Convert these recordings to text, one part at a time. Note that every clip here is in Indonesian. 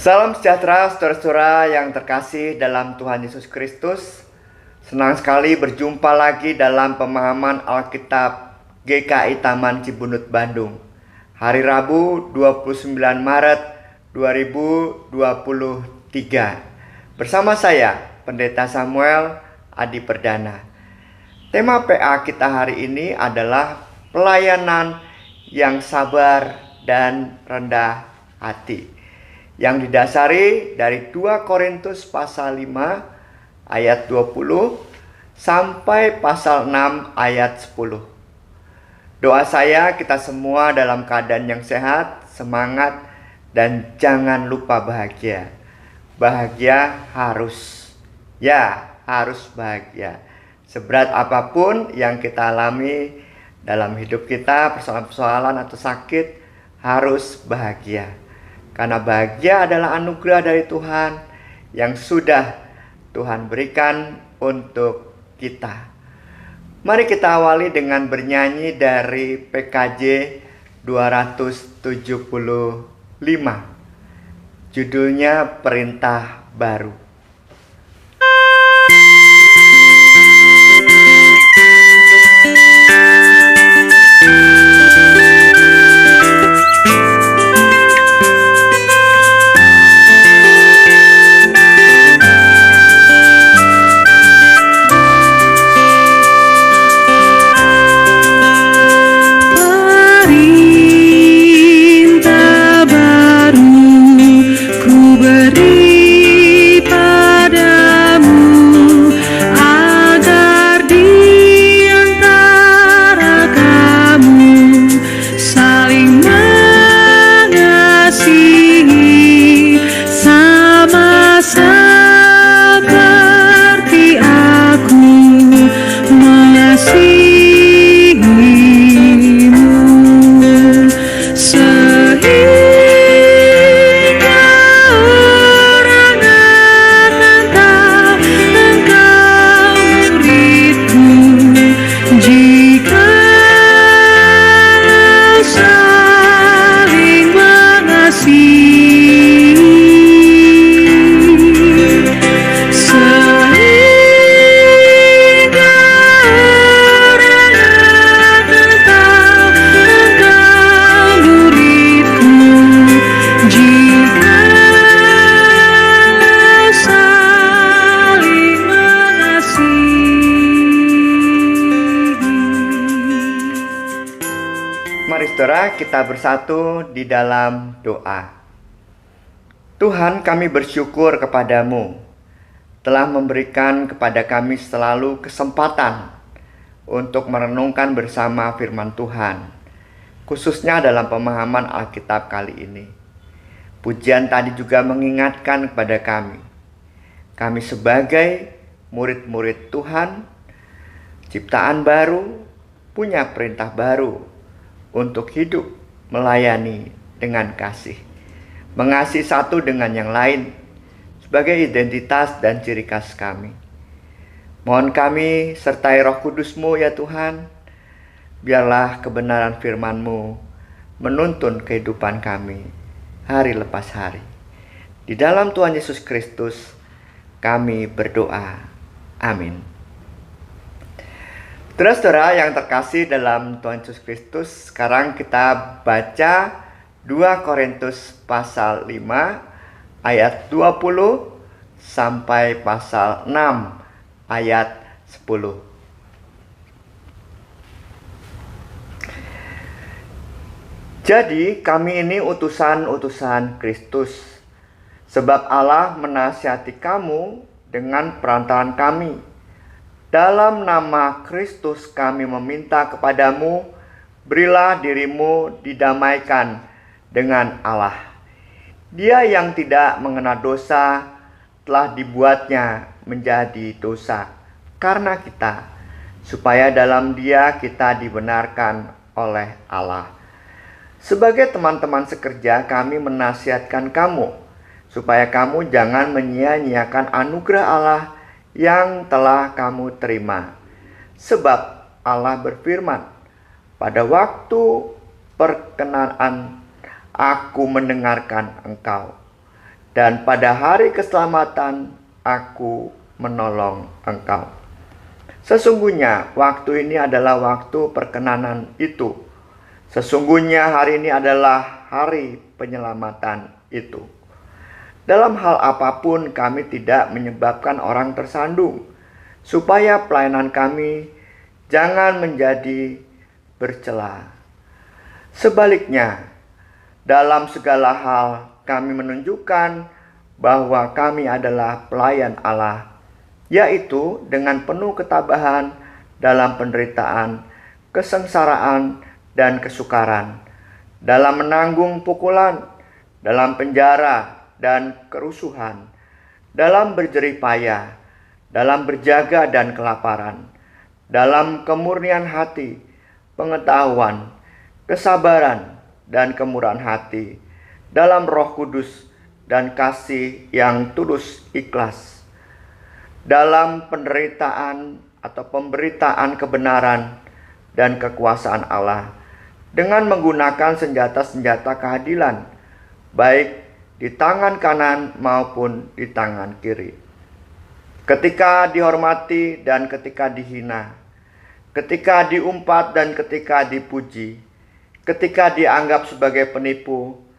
Salam sejahtera saudara-saudara yang terkasih dalam Tuhan Yesus Kristus. Senang sekali berjumpa lagi dalam pemahaman Alkitab GKI Taman Cibunut Bandung. Hari Rabu 29 Maret 2023. Bersama saya, Pendeta Samuel Adi Perdana. Tema PA kita hari ini adalah pelayanan yang sabar dan rendah hati, yang didasari dari 2 Korintus pasal 5 ayat 20 sampai pasal 6 ayat 10. Doa saya kita semua dalam keadaan yang sehat, semangat, dan jangan lupa bahagia. Bahagia harus bahagia. Seberat apapun yang kita alami dalam hidup kita, persoalan-persoalan atau sakit, harus bahagia. Karena bahagia adalah anugerah dari Tuhan yang sudah Tuhan berikan untuk kita. Mari kita awali dengan bernyanyi dari PKJ 275. Judulnya Perintah Baru. Mari saudara kita bersatu di dalam doa. Tuhan, kami bersyukur kepadamu telah memberikan kepada kami selalu kesempatan untuk merenungkan bersama firman Tuhan, khususnya dalam pemahaman Alkitab kali ini. Pujian tadi juga mengingatkan kepada kami sebagai murid-murid Tuhan, ciptaan baru, punya perintah baru untuk hidup melayani dengan kasih, mengasihi satu dengan yang lain sebagai identitas dan ciri khas kami. Mohon kami sertai Roh Kudus-Mu ya Tuhan, biarlah kebenaran firman-Mu menuntun kehidupan kami hari lepas hari. Di dalam Tuhan Yesus Kristus kami berdoa. Amin. Saudara-saudara yang terkasih dalam Tuhan Yesus Kristus, sekarang kita baca 2 Korintus pasal 5 ayat 20 sampai pasal 6 ayat 10. Jadi kami ini utusan-utusan Kristus, sebab Allah menasihati kamu dengan perantaraan kami. Dalam nama Kristus kami meminta kepadamu, berilah dirimu didamaikan dengan Allah. Dia yang tidak mengenal dosa telah dibuatnya menjadi dosa karena kita, supaya dalam Dia kita dibenarkan oleh Allah. Sebagai teman-teman sekerja, kami menasihatkan kamu supaya kamu jangan menyia-nyiakan anugerah Allah yang telah kamu terima. Sebab Allah berfirman, pada waktu perkenaan aku mendengarkan engkau, dan pada hari keselamatan aku menolong engkau. Sesungguhnya waktu ini adalah waktu perkenanan itu. Sesungguhnya hari ini adalah hari penyelamatan itu. Dalam hal apapun kami tidak menyebabkan orang tersandung, supaya pelayanan kami jangan menjadi bercela. Sebaliknya, dalam segala hal kami menunjukkan bahwa kami adalah pelayan Allah, yaitu dengan penuh ketabahan dalam penderitaan, kesengsaraan, dan kesukaran, dalam menanggung pukulan, dalam penjara dan kerusuhan, dalam berjerih payah, dalam berjaga dan kelaparan, dalam kemurnian hati, pengetahuan, kesabaran, dan kemurahan hati, dalam Roh Kudus dan kasih yang tulus ikhlas, dalam penderitaan atau pemberitaan kebenaran dan kekuasaan Allah, dengan menggunakan senjata-senjata keadilan, baik di tangan kanan maupun di tangan kiri. Ketika dihormati dan ketika dihina, ketika diumpat dan ketika dipuji, ketika dianggap sebagai penipu,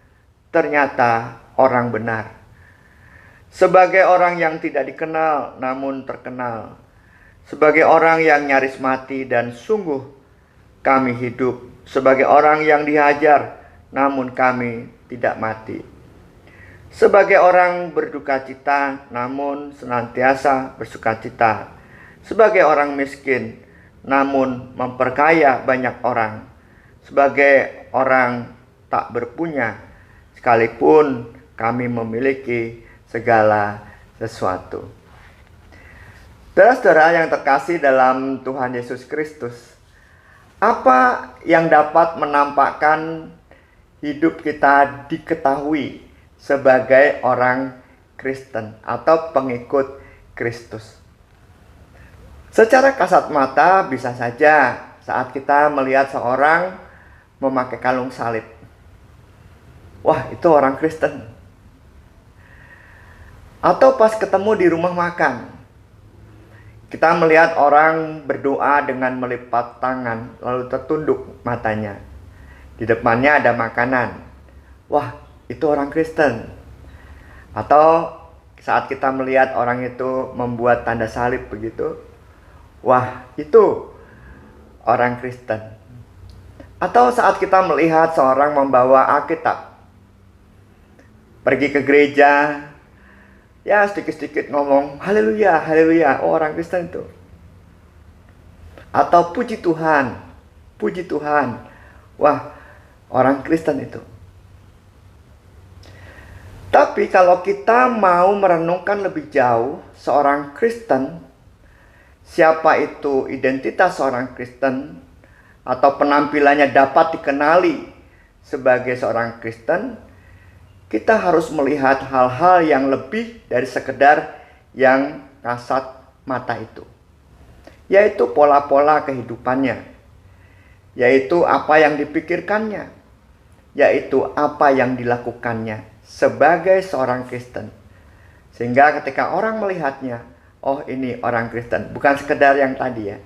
ternyata orang benar. Sebagai orang yang tidak dikenal namun terkenal, sebagai orang yang nyaris mati dan sungguh kami hidup, sebagai orang yang dihajar namun kami tidak mati, sebagai orang berduka cita namun senantiasa bersuka cita, sebagai orang miskin namun memperkaya banyak orang, sebagai orang tak berpunya sekalipun kami memiliki segala sesuatu. Saudara-saudara yang terkasih dalam Tuhan Yesus Kristus, apa yang dapat menampakkan hidup kita diketahui sebagai orang Kristen atau pengikut Kristus? Secara kasat mata bisa saja saat kita melihat seorang memakai kalung salib, wah, itu orang Kristen. Atau pas ketemu di rumah makan, kita melihat orang berdoa dengan melipat tangan lalu tertunduk matanya. Di depannya ada makanan. Wah, itu orang Kristen. Atau saat kita melihat orang itu membuat tanda salib begitu, wah, itu orang Kristen. Atau saat kita melihat seorang membawa Alkitab, pergi ke gereja, ya sedikit-sedikit ngomong haleluya, haleluya, oh orang Kristen itu. Atau puji Tuhan, wah, orang Kristen itu. Tapi kalau kita mau merenungkan lebih jauh seorang Kristen, siapa itu identitas seorang Kristen, atau penampilannya dapat dikenali sebagai seorang Kristen, kita harus melihat hal-hal yang lebih dari sekedar yang kasat mata itu, yaitu pola-pola kehidupannya, yaitu apa yang dipikirkannya, yaitu apa yang dilakukannya sebagai seorang Kristen. Sehingga ketika orang melihatnya, oh ini orang Kristen, bukan sekedar yang tadi ya.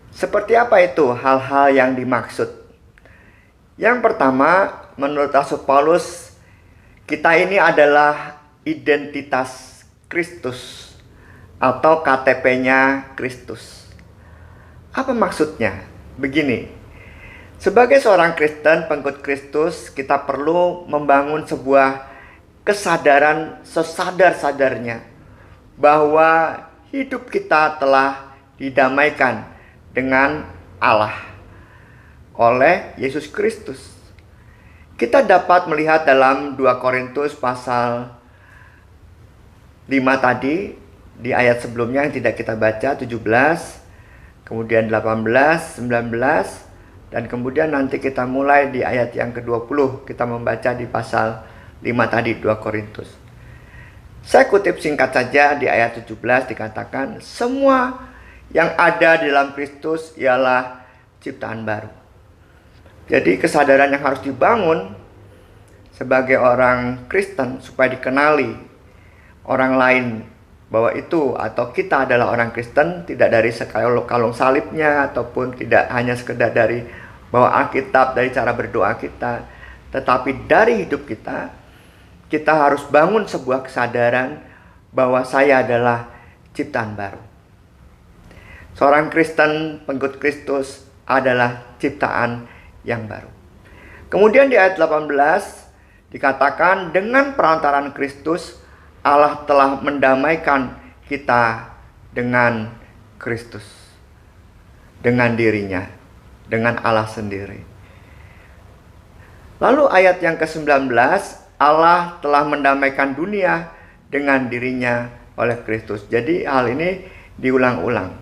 Seperti apa itu hal-hal yang dimaksud? Yang pertama, menurut Rasul Paulus, kita ini adalah identitas Kristus atau KTP-nya Kristus. Apa maksudnya? Begini, sebagai seorang Kristen, pengikut Kristus, kita perlu membangun sebuah kesadaran sesadar-sadarnya bahwa hidup kita telah didamaikan dengan Allah oleh Yesus Kristus. Kita dapat melihat dalam 2 Korintus pasal 5 tadi, di ayat sebelumnya yang tidak kita baca, 17, kemudian 18, 19, dan kemudian nanti kita mulai di ayat yang ke-20, kita membaca di pasal 5 tadi, 2 Korintus. Saya kutip singkat saja di ayat 17 dikatakan, semua yang ada di dalam Kristus ialah ciptaan baru. Jadi kesadaran yang harus dibangun sebagai orang Kristen supaya dikenali orang lain bahwa itu atau kita adalah orang Kristen, tidak dari kalung salibnya ataupun tidak hanya sekedar dari bawa Alkitab, dari cara berdoa kita, tetapi dari hidup kita. Kita harus bangun sebuah kesadaran bahwa saya adalah ciptaan baru. Seorang Kristen, pengikut Kristus adalah ciptaan yang baru. Kemudian di ayat 18 dikatakan, dengan perantaraan Kristus Allah telah mendamaikan kita dengan Kristus, dengan dirinya, dengan Allah sendiri. Lalu ayat yang ke-19, Allah telah mendamaikan dunia dengan dirinya oleh Kristus. Jadi hal ini diulang-ulang.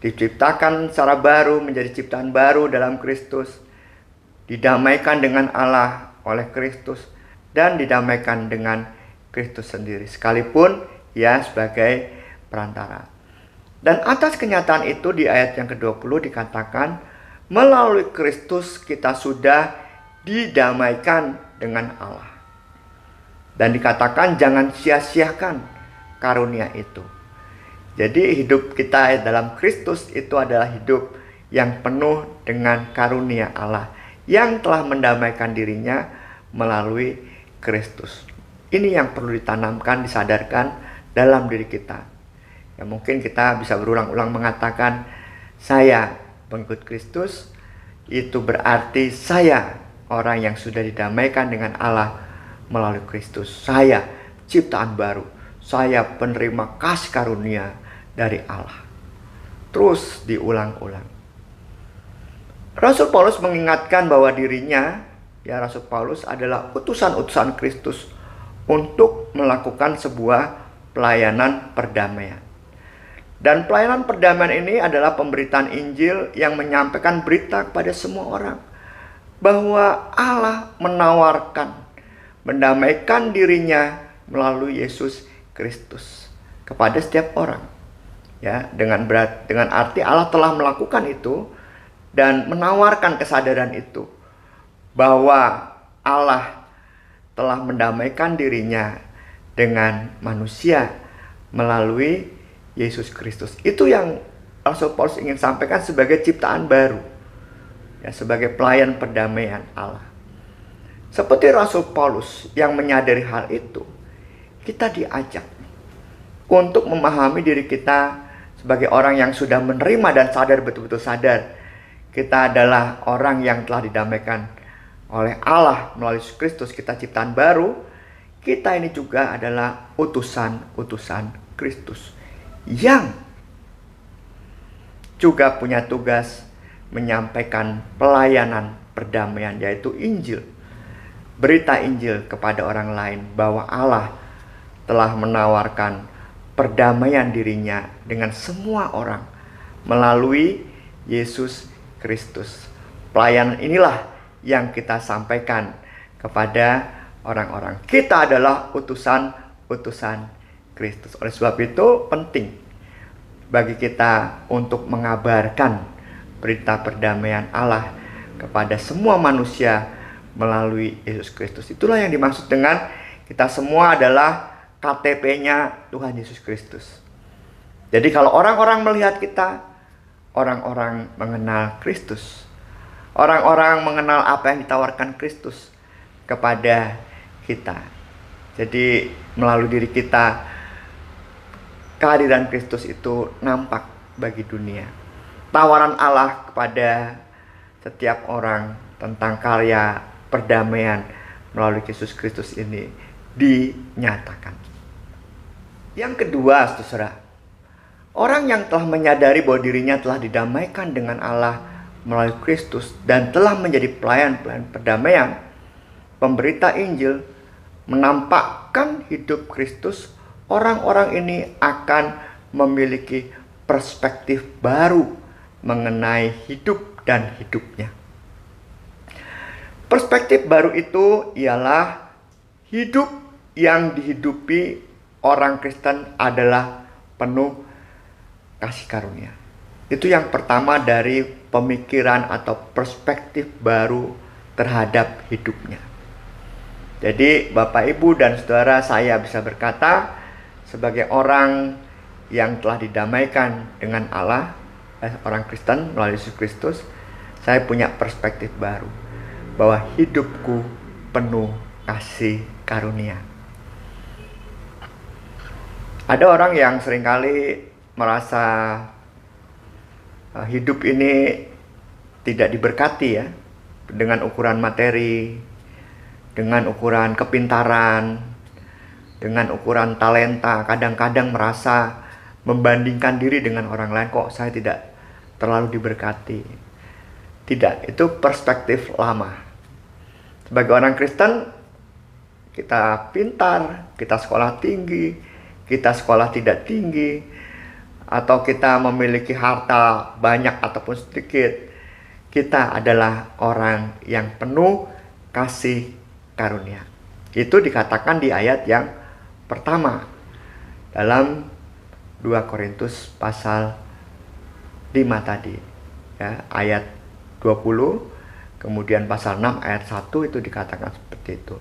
Diciptakan secara baru, menjadi ciptaan baru dalam Kristus. Didamaikan dengan Allah oleh Kristus. Dan didamaikan dengan Kristus sendiri. Sekalipun ya sebagai perantara. Dan atas kenyataan itu di ayat yang ke-20 dikatakan, melalui Kristus kita sudah didamaikan dengan Allah. Dan dikatakan jangan sia-siakan karunia itu. Jadi hidup kita dalam Kristus itu adalah hidup yang penuh dengan karunia Allah yang telah mendamaikan dirinya melalui Kristus. Ini yang perlu ditanamkan, disadarkan dalam diri kita. Ya, mungkin kita bisa berulang-ulang mengatakan, saya pengikut Kristus, itu berarti saya orang yang sudah didamaikan dengan Allah melalui Kristus. Saya ciptaan baru. Saya penerima kasih karunia dari Allah. Terus diulang-ulang. Rasul Paulus mengingatkan bahwa dirinya, ya Rasul Paulus adalah utusan-utusan Kristus untuk melakukan sebuah pelayanan perdamaian. Dan pelayanan perdamaian ini adalah pemberitaan Injil yang menyampaikan berita kepada semua orang bahwa Allah menawarkan mendamaikan dirinya melalui Yesus Kristus kepada setiap orang. Ya, dengan arti Allah telah melakukan itu dan menawarkan kesadaran itu bahwa Allah telah mendamaikan dirinya dengan manusia melalui Yesus Kristus. Itu yang Rasul Paulus ingin sampaikan sebagai ciptaan baru. Ya, sebagai pelayan perdamaian Allah. Seperti Rasul Paulus yang menyadari hal itu, kita diajak untuk memahami diri kita sebagai orang yang sudah menerima dan sadar, betul-betul sadar kita adalah orang yang telah didamaikan oleh Allah melalui Kristus. Kita ciptaan baru. Kita ini juga adalah utusan-utusan Kristus yang juga punya tugas menyampaikan pelayanan perdamaian, yaitu Injil. Berita Injil kepada orang lain bahwa Allah telah menawarkan perdamaian dirinya dengan semua orang melalui Yesus Kristus. Pelayanan inilah yang kita sampaikan kepada orang-orang. Kita adalah utusan-utusan Kristus. Oleh sebab itu penting bagi kita untuk mengabarkan berita perdamaian Allah kepada semua manusia melalui Yesus Kristus. Itulah yang dimaksud dengan kita semua adalah KTP-nya Tuhan Yesus Kristus. Jadi kalau orang-orang melihat kita, orang-orang mengenal Kristus. Orang-orang mengenal apa yang ditawarkan Kristus kepada kita. Jadi melalui diri kita, kehadiran Kristus itu nampak bagi dunia. Tawaran Allah kepada setiap orang tentang karya perdamaian melalui Yesus Kristus ini dinyatakan. Yang kedua, saudara, orang yang telah menyadari bahwa dirinya telah didamaikan dengan Allah melalui Kristus dan telah menjadi pelayan-pelayan perdamaian, pemberita Injil, menampakkan hidup Kristus, orang-orang ini akan memiliki perspektif baru mengenai hidup dan hidupnya. Perspektif baru itu ialah hidup yang dihidupi orang Kristen adalah penuh kasih karunia. Itu yang pertama dari pemikiran atau perspektif baru terhadap hidupnya. Jadi Bapak Ibu dan Saudara, saya bisa berkata sebagai orang yang telah didamaikan dengan Allah, orang Kristen melalui Yesus Kristus, saya punya perspektif baru bahwa hidupku penuh kasih karunia. Ada orang yang seringkali merasa hidup ini tidak diberkati ya, dengan ukuran materi, dengan ukuran kepintaran, dengan ukuran talenta. Kadang-kadang merasa membandingkan diri dengan orang lain, kok saya tidak terlalu diberkati. Tidak, itu perspektif lama. Sebagai orang Kristen, kita pintar, kita sekolah tinggi, kita sekolah tidak tinggi, atau kita memiliki harta banyak ataupun sedikit, kita adalah orang yang penuh kasih karunia. Itu dikatakan di ayat yang pertama dalam 2 Korintus pasal 5 tadi ya, ayat 20, kemudian pasal 6 ayat 1 itu dikatakan seperti itu.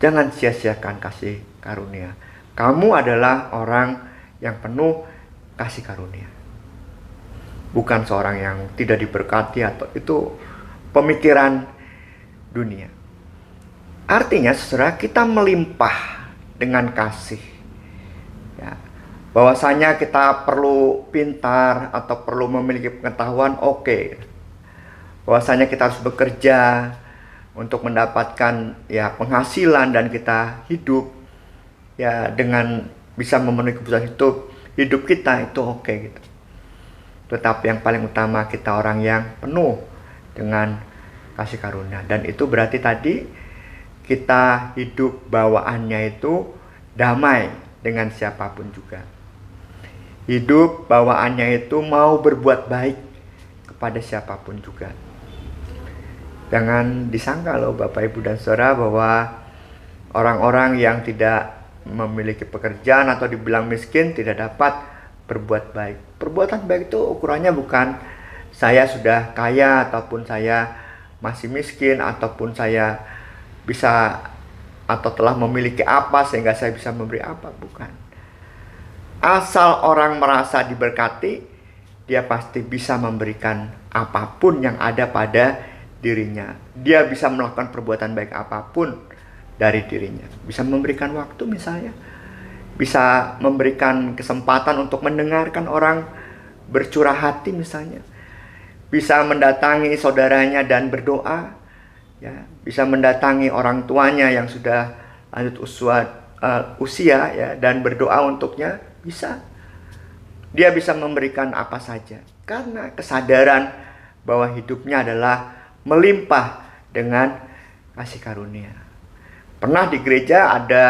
Jangan sia-siakan kasih karunia. Kamu adalah orang yang penuh kasih karunia. Bukan seorang yang tidak diberkati, atau itu pemikiran dunia. Artinya saudara, kita melimpah dengan kasih ya. Bahwasanya kita perlu pintar atau perlu memiliki pengetahuan, oke. Bahwasanya kita harus bekerja untuk mendapatkan ya penghasilan dan kita hidup ya dengan bisa memenuhi kebutuhan hidup kita, itu oke gitu. Tetapi yang paling utama, kita orang yang penuh dengan kasih karunia. Dan itu berarti tadi kita hidup bawaannya itu damai dengan siapapun juga. Hidup bawaannya itu mau berbuat baik kepada siapapun juga. Jangan disangka loh Bapak Ibu dan Saudara bahwa orang-orang yang tidak memiliki pekerjaan atau dibilang miskin tidak dapat berbuat baik. Perbuatan baik itu ukurannya bukan saya sudah kaya ataupun saya masih miskin ataupun saya bisa atau telah memiliki apa sehingga saya bisa memberi apa, bukan. Asal orang merasa diberkati, dia pasti bisa memberikan apapun yang ada pada dirinya. Dia bisa melakukan perbuatan baik apapun dari dirinya. Bisa memberikan waktu misalnya, bisa memberikan kesempatan untuk mendengarkan orang bercurah hati misalnya, bisa mendatangi saudaranya dan berdoa ya, bisa mendatangi orang tuanya yang sudah lanjut usia ya, dan berdoa untuknya. Bisa, dia bisa memberikan apa saja karena kesadaran bahwa hidupnya adalah melimpah dengan kasih karunia. Pernah di gereja ada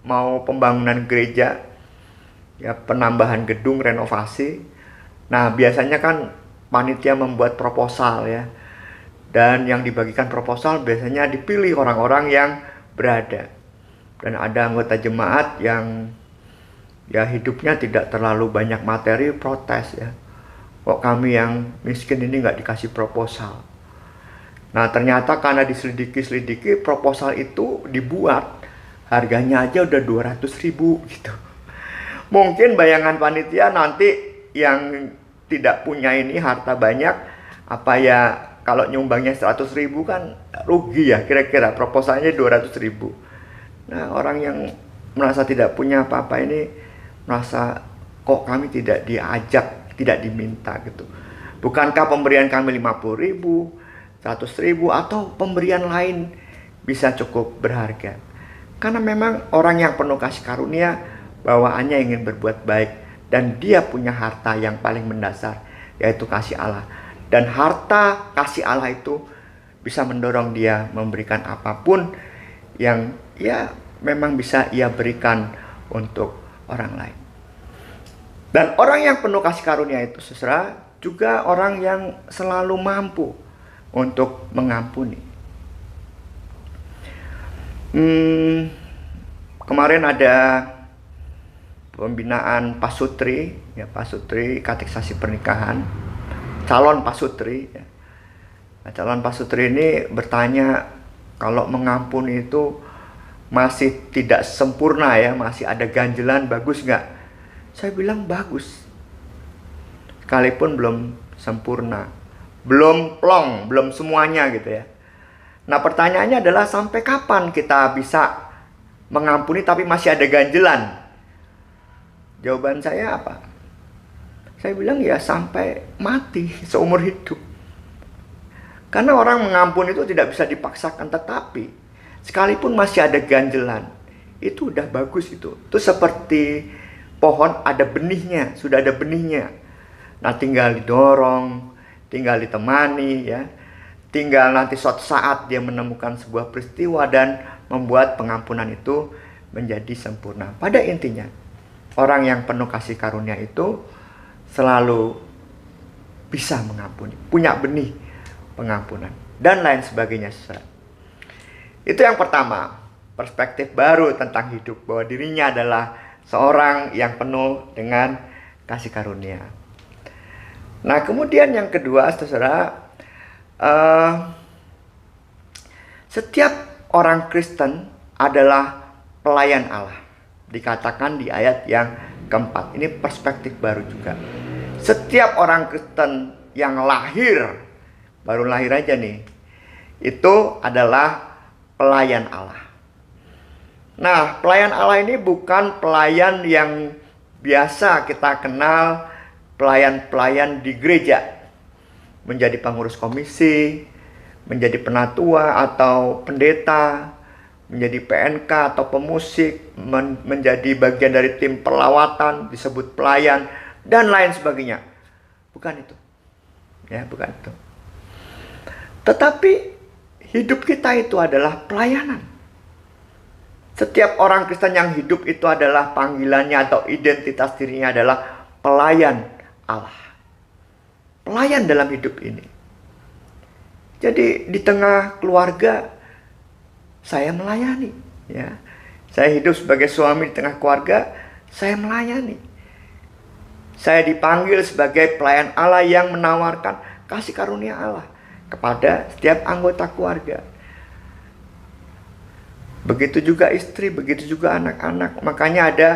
mau pembangunan gereja ya, penambahan gedung, renovasi. Nah biasanya kan panitia membuat proposal ya, dan yang dibagikan proposal biasanya dipilih orang-orang yang berada. Dan ada anggota jemaat yang ya hidupnya tidak terlalu banyak materi, protes ya, kok kami yang miskin ini nggak dikasih proposal. Nah ternyata karena diselidiki proposal itu dibuat harganya aja udah 200.000 gitu. Mungkin bayangan panitia nanti yang tidak punya ini harta banyak, apa ya, kalau nyumbangnya 100.000 kan rugi ya, kira-kira proposalnya 200.000. Nah orang yang merasa tidak punya apa-apa ini merasa kok kami tidak diajak, tidak diminta gitu. Bukankah pemberian kami 50.000, 100.000 atau pemberian lain bisa cukup berharga? Karena memang orang yang penuh kasih karunia bawaannya ingin berbuat baik, dan dia punya harta yang paling mendasar, yaitu kasih Allah. Dan harta kasih Allah itu bisa mendorong dia memberikan apapun yang ya memang bisa ia berikan untuk orang lain. Dan orang yang penuh kasih karunia itu saudara juga orang yang selalu mampu untuk mengampuni. Kemarin ada pembinaan pasutri ya, pasutri kateksasi pernikahan, calon pasutri ya. Nah, calon pasutri ini bertanya, Kalau mengampuni itu masih tidak sempurna ya, masih ada ganjelan, bagus nggak? Saya bilang bagus. Sekalipun belum sempurna, belum plong, belum semuanya gitu ya. Nah pertanyaannya adalah sampai kapan kita bisa mengampuni tapi masih ada ganjelan? Jawaban saya apa? Saya bilang ya sampai mati, seumur hidup. Karena orang mengampuni itu tidak bisa dipaksakan, tetapi sekalipun masih ada ganjelan, itu udah bagus itu. Itu seperti pohon ada benihnya, sudah ada benihnya. Nah tinggal didorong, tinggal ditemani ya. Tinggal nanti suatu saat dia menemukan sebuah peristiwa dan membuat pengampunan itu menjadi sempurna. Pada intinya, orang yang penuh kasih karunia itu selalu bisa mengampuni, punya benih pengampunan dan lain sebagainya. Itu yang pertama, perspektif baru tentang hidup, bahwa dirinya adalah seorang yang penuh dengan kasih karunia. Nah kemudian yang kedua, saudara, setiap orang Kristen adalah pelayan Allah. Dikatakan di ayat yang keempat. Ini perspektif baru juga. Setiap orang Kristen yang lahir, baru lahir aja nih, itu adalah pelayan Allah. Nah, pelayan Allah ini bukan pelayan yang biasa kita kenal, pelayan-pelayan di gereja, menjadi pengurus komisi, menjadi penatua atau pendeta, menjadi PNK atau pemusik, menjadi bagian dari tim perlawatan, disebut pelayan, dan lain sebagainya. Bukan itu. Ya, bukan itu. Tetapi hidup kita itu adalah pelayanan. Setiap orang Kristen yang hidup itu adalah panggilannya atau identitas dirinya adalah pelayan Allah. Pelayan dalam hidup ini. Jadi di tengah keluarga saya melayani, ya. Saya hidup sebagai suami di tengah keluarga, saya melayani. Saya dipanggil sebagai pelayan Allah yang menawarkan kasih karunia Allah kepada setiap anggota keluarga. Begitu juga istri, begitu juga anak-anak. Makanya ada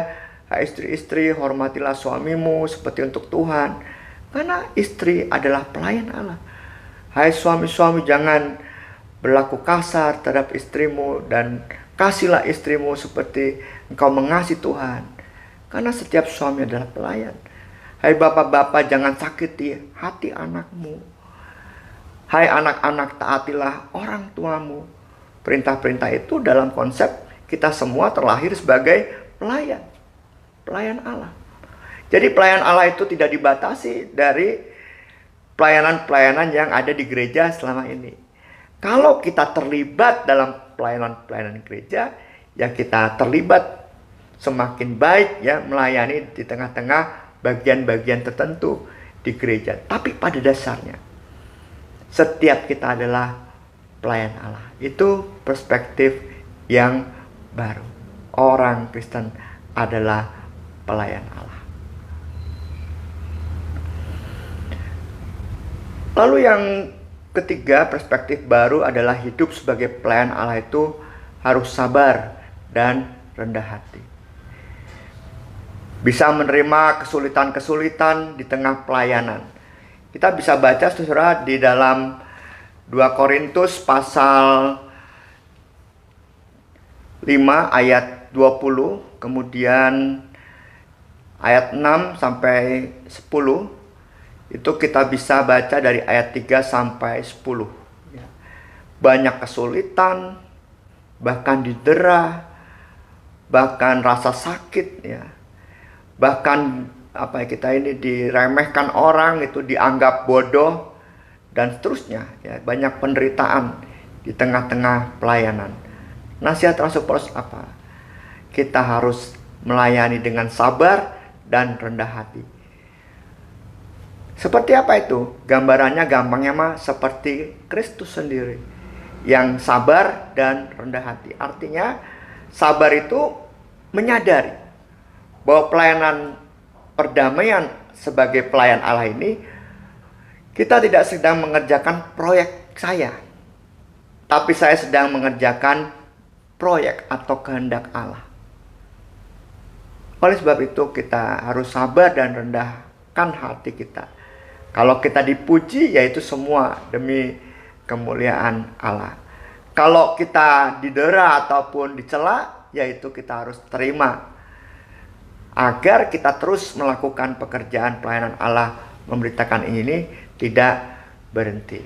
istri-istri, hormatilah suamimu seperti untuk Tuhan. Karena istri adalah pelayan Allah. Hai suami-suami, jangan berlaku kasar terhadap istrimu, dan kasihlah istrimu seperti engkau mengasihi Tuhan. Karena setiap suami adalah pelayan. Hai bapak-bapak, jangan sakiti hati anakmu. Hai anak-anak, taatilah orang tuamu. Perintah-perintah itu dalam konsep kita semua terlahir sebagai pelayan. Pelayan Allah. Jadi pelayan Allah itu tidak dibatasi dari pelayanan-pelayanan yang ada di gereja selama ini. Kalau kita terlibat dalam pelayanan-pelayanan gereja, ya kita terlibat semakin baik ya, melayani di tengah-tengah bagian-bagian tertentu di gereja. Tapi pada dasarnya setiap kita adalah pelayan Allah. Itu perspektif yang baru. Orang Kristen adalah pelayan Allah. Lalu yang ketiga, perspektif baru adalah hidup sebagai pelayan Allah itu harus sabar dan rendah hati. Bisa menerima kesulitan-kesulitan di tengah pelayanan. Kita bisa baca saudara di dalam 2 Korintus pasal 5 ayat 20, kemudian ayat 6 sampai 10. Itu kita bisa baca dari ayat 3 sampai 10. Banyak kesulitan, bahkan didera, bahkan rasa sakit ya. Bahkan kita ini diremehkan orang, itu dianggap bodoh dan seterusnya ya. Banyak penderitaan di tengah-tengah pelayanan. Nasihat Rasul Paulus apa? Kita harus melayani dengan sabar dan rendah hati. Seperti apa itu? Gambarannya gampangnya seperti Kristus sendiri yang sabar dan rendah hati. Artinya sabar itu menyadari bahwa pelayanan perdamaian sebagai pelayan Allah ini, kita tidak sedang mengerjakan proyek saya. tapi saya sedang mengerjakan proyek atau kehendak Allah. Oleh sebab itu kita harus sabar dan rendahkan hati kita. Kalau kita dipuji, yaitu semua demi kemuliaan Allah. Kalau kita didera ataupun dicela, yaitu kita harus terima, agar kita terus melakukan pekerjaan pelayanan Allah, memberitakan ini tidak berhenti.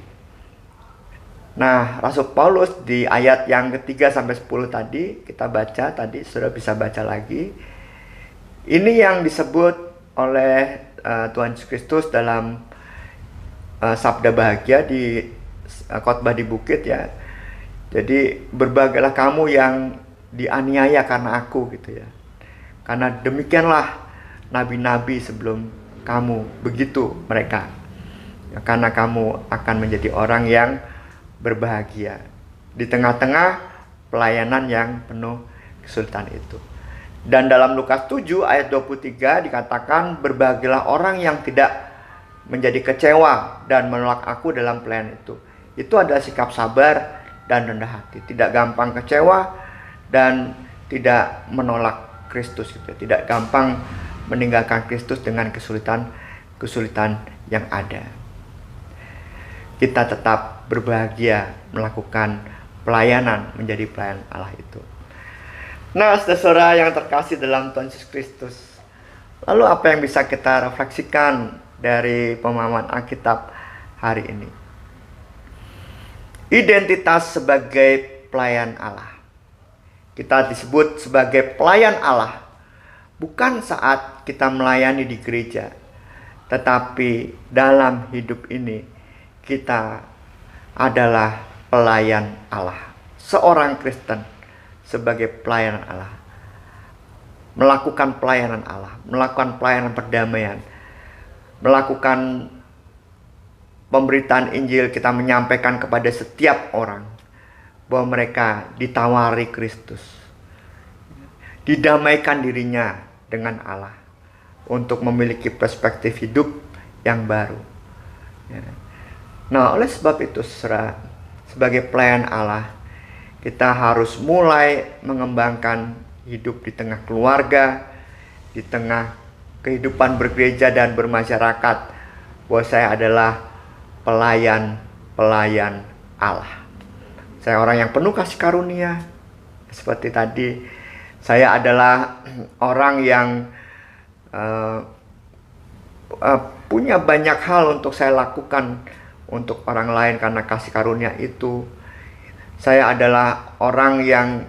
Nah, Rasul Paulus di ayat yang ketiga sampai 10 tadi kita baca, tadi sudah bisa baca lagi. Ini yang disebut oleh Tuhan Yesus Kristus dalam sabda bahagia di khotbah di bukit ya. Jadi berbahagialah kamu yang dianiaya karena aku gitu ya. Karena demikianlah nabi-nabi sebelum kamu, begitu mereka. Ya, karena kamu akan menjadi orang yang berbahagia di tengah-tengah pelayanan yang penuh kesulitan itu. Dan dalam Lukas 7 ayat 23 dikatakan, berbahagialah orang yang tidak menjadi kecewa dan menolak aku dalam pelayanan itu. Itu adalah sikap sabar dan rendah hati, tidak gampang kecewa dan tidak menolak Kristus gitu. Tidak gampang meninggalkan Kristus dengan kesulitan yang ada. Kita tetap berbahagia melakukan pelayanan, menjadi pelayan Allah itu. Nah, saudara yang terkasih dalam Tuhan Yesus Kristus, lalu apa yang bisa kita refleksikan dari pemahaman Alkitab hari ini? Identitas sebagai pelayan Allah. Kita disebut sebagai pelayan Allah bukan saat kita melayani di gereja, tetapi dalam hidup ini kita adalah pelayan Allah. Seorang Kristen sebagai pelayanan Allah, melakukan pelayanan Allah, melakukan pelayanan perdamaian, melakukan pemberitaan Injil. Kita menyampaikan kepada setiap orang bahwa mereka ditawari Kristus, didamaikan dirinya dengan Allah untuk memiliki perspektif hidup yang baru. Nah, oleh sebab itu, saudara, sebagai pelayan Allah, kita harus mulai mengembangkan hidup di tengah keluarga, di tengah kehidupan bergereja dan bermasyarakat, bahwa saya adalah pelayan Allah. Saya orang yang penuh kasih karunia. Seperti tadi, saya adalah orang yang punya banyak hal untuk saya lakukan untuk orang lain karena kasih karunia itu. Saya adalah orang yang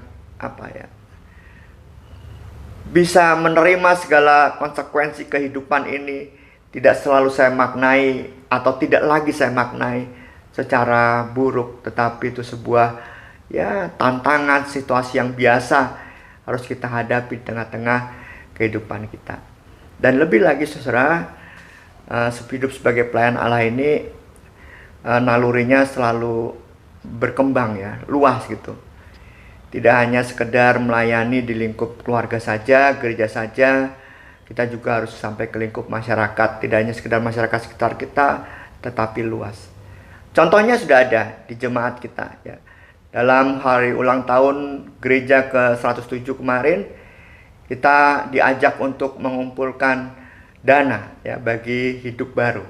bisa menerima segala konsekuensi kehidupan ini. Tidak selalu saya maknai atau tidak lagi saya maknai secara buruk, tetapi itu sebuah tantangan, situasi yang biasa harus kita hadapi di tengah-tengah kehidupan kita. Dan lebih lagi, saudara, hidup sebagai pelayan Allah ini nalurinya selalu berkembang ya, luas gitu. Tidak hanya sekedar melayani di lingkup keluarga saja, gereja saja, kita juga harus sampai ke lingkup masyarakat. Tidak hanya sekedar masyarakat sekitar kita, tetapi luas. Contohnya sudah ada di jemaat kita ya. Dalam hari ulang tahun gereja ke-107 kemarin, kita diajak untuk mengumpulkan dana ya bagi hidup baru,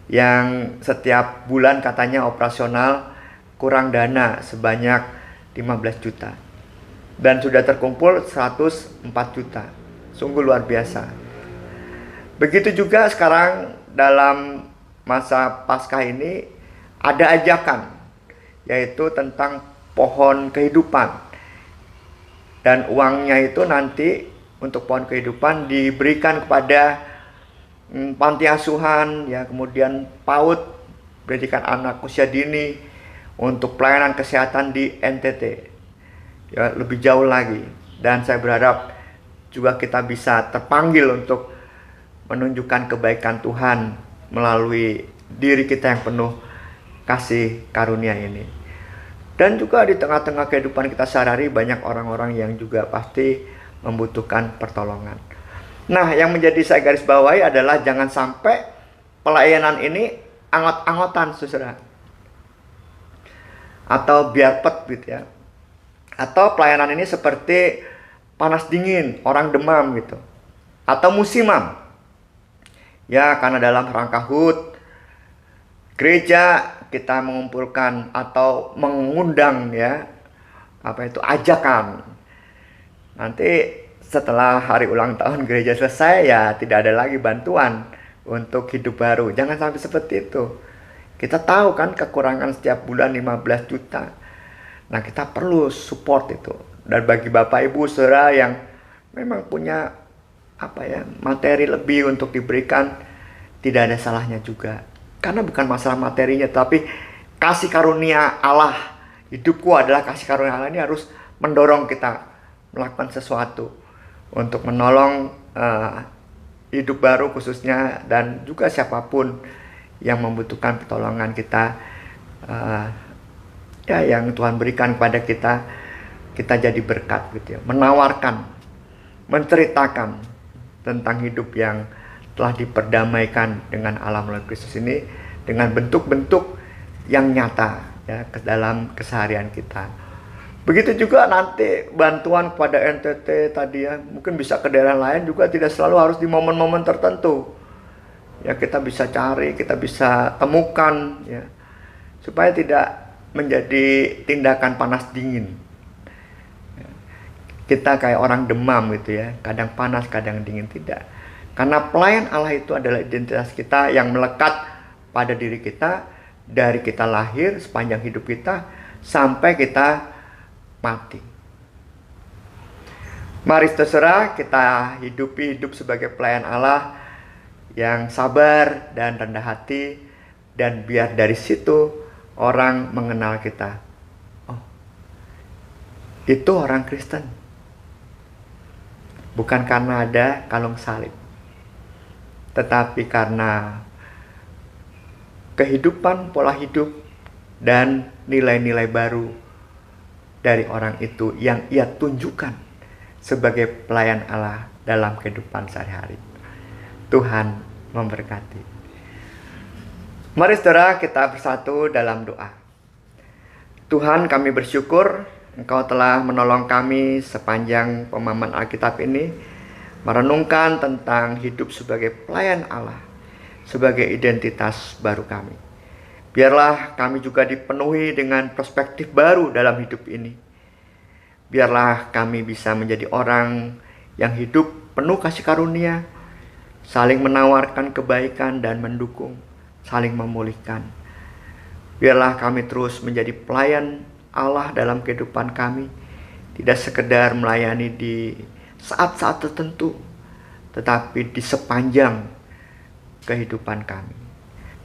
yang setiap bulan katanya operasional kurang dana sebanyak 15 juta. Dan sudah terkumpul 104 juta. Sungguh luar biasa. Begitu juga sekarang dalam masa Paskah ini ada ajakan, yaitu tentang pohon kehidupan. Dan uangnya itu nanti untuk pohon kehidupan diberikan kepada panti asuhan ya, kemudian PAUD, pendidikan anak usia dini, untuk pelayanan kesehatan di NTT ya, lebih jauh lagi. Dan saya berharap juga kita bisa terpanggil untuk menunjukkan kebaikan Tuhan melalui diri kita yang penuh kasih karunia ini. Dan juga di tengah-tengah kehidupan kita sehari-hari banyak orang-orang yang juga pasti membutuhkan pertolongan. Nah, yang menjadi saya garis bawahi adalah jangan sampai pelayanan ini anggot-anggotan, saudara. atau biarpet gitu ya. Atau pelayanan ini seperti panas dingin, orang demam gitu. Atau musimam. Ya, karena dalam rangka HUT gereja kita mengumpulkan atau mengundang ya, ajakan. Nanti setelah hari ulang tahun gereja selesai ya tidak ada lagi bantuan untuk hidup baru. Jangan sampai seperti itu. Kita tahu kan kekurangan setiap bulan 15 juta. Nah, kita perlu support itu. Dan bagi Bapak Ibu saudara yang memang punya materi lebih untuk diberikan, tidak ada salahnya juga. Karena bukan masalah materinya, tapi kasih karunia Allah. Hidupku adalah kasih karunia Allah, ini harus mendorong kita melakukan sesuatu untuk menolong hidup baru khususnya, dan juga siapapun yang membutuhkan pertolongan kita, yang Tuhan berikan kepada kita jadi berkat gitu ya. Menawarkan, menceritakan tentang hidup yang telah diperdamaikan dengan Allah melalui Kristus ini dengan bentuk-bentuk yang nyata ya ke dalam keseharian kita. Begitu juga nanti bantuan kepada NTT tadi ya, mungkin bisa ke daerah lain juga, tidak selalu harus di momen-momen tertentu. Ya, kita bisa cari, kita bisa temukan ya, supaya tidak menjadi tindakan panas dingin. Kita kayak orang demam gitu ya, kadang panas, kadang dingin, tidak. Karena pelayan Allah itu adalah identitas kita yang melekat pada diri kita dari kita lahir sepanjang hidup kita sampai kita mati. Mari saudara, kita hidup sebagai pelayan Allah yang sabar dan rendah hati, dan biar dari situ orang mengenal kita. Oh, itu orang Kristen. Bukan karena ada kalung salib, tetapi karena kehidupan, pola hidup, dan nilai-nilai baru dari orang itu yang ia tunjukkan sebagai pelayan Allah dalam kehidupan sehari-hari. Tuhan memberkati. Mari saudara, kita bersatu dalam doa. Tuhan, kami bersyukur Engkau telah menolong kami sepanjang pemahaman Alkitab ini, merenungkan tentang hidup sebagai pelayan Allah, sebagai identitas baru kami. Biarlah kami juga dipenuhi dengan perspektif baru dalam hidup ini. Biarlah kami bisa menjadi orang yang hidup penuh kasih karunia, saling menawarkan kebaikan dan mendukung, saling memulihkan. Biarlah kami terus menjadi pelayan Allah dalam kehidupan kami, tidak sekedar melayani di saat-saat tertentu, tetapi di sepanjang kehidupan kami.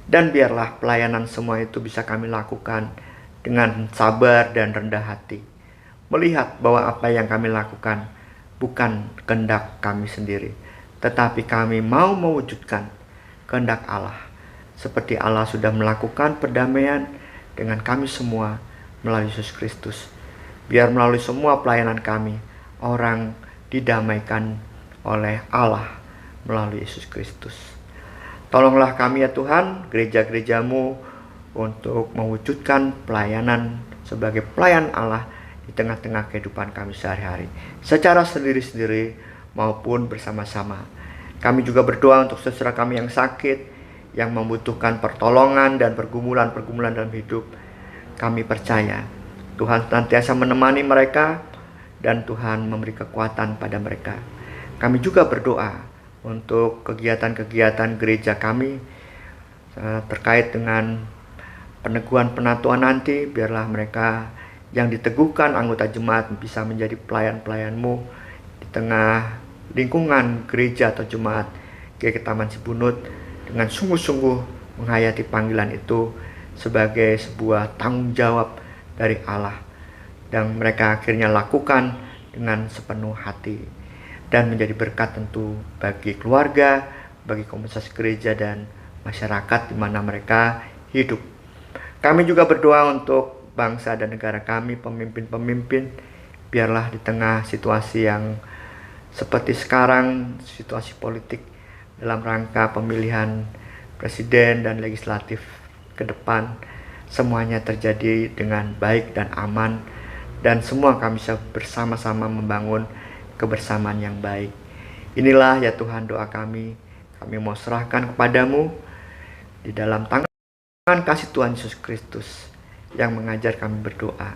Dan biarlah pelayanan semua itu bisa kami lakukan dengan sabar dan rendah hati, melihat bahwa apa yang kami lakukan bukan kehendak kami sendiri, tetapi kami mau mewujudkan kehendak Allah, seperti Allah sudah melakukan perdamaian dengan kami semua melalui Yesus Kristus. Biar melalui semua pelayanan kami, orang didamaikan oleh Allah melalui Yesus Kristus. Tolonglah kami ya Tuhan, gereja-gerejamu, untuk mewujudkan pelayanan sebagai pelayan Allah di tengah-tengah kehidupan kami sehari-hari, secara sendiri-sendiri maupun bersama-sama. Kami juga berdoa untuk saudara kami yang sakit, yang membutuhkan pertolongan dan pergumulan-pergumulan dalam hidup. Kami percaya Tuhan senantiasa menemani mereka dan Tuhan memberi kekuatan pada mereka. Kami juga berdoa untuk kegiatan-kegiatan gereja kami terkait dengan peneguhan penatuan nanti. Biarlah mereka yang diteguhkan anggota jemaat bisa menjadi pelayan-pelayan-Mu di tengah lingkungan gereja atau jemaat GKI Taman Sibunut, dengan sungguh-sungguh menghayati panggilan itu sebagai sebuah tanggung jawab dari Allah, dan mereka akhirnya lakukan dengan sepenuh hati dan menjadi berkat tentu bagi keluarga, bagi komunitas gereja dan masyarakat di mana mereka hidup. Kami juga berdoa untuk bangsa dan negara kami, pemimpin-pemimpin. Biarlah di tengah situasi yang seperti sekarang, situasi politik dalam rangka pemilihan presiden dan legislatif ke depan, semuanya terjadi dengan baik dan aman, dan semua kami bisa bersama-sama membangun kebersamaan yang baik. Inilah ya Tuhan doa kami mau serahkan kepadamu di dalam tangan kasih Tuhan Yesus Kristus yang mengajar kami berdoa.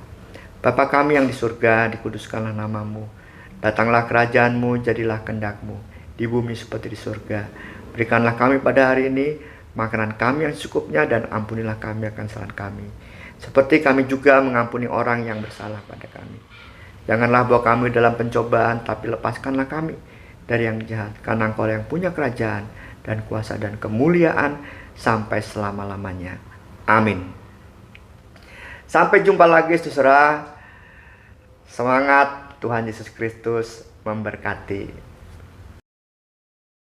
Bapa kami yang di surga, dikuduskanlah namamu. Datanglah kerajaanmu, jadilah kehendakmu di bumi seperti di surga. Berikanlah kami pada hari ini makanan kami yang secukupnya, dan ampunilah kami akan kesalahan kami, seperti kami juga mengampuni orang yang bersalah pada kami. Janganlah bawa kami dalam pencobaan, tapi lepaskanlah kami dari yang jahat, karena Engkau yang punya kerajaan dan kuasa dan kemuliaan sampai selama-lamanya. Amin. Sampai jumpa lagi saudara. Semangat, Tuhan Yesus Kristus memberkati.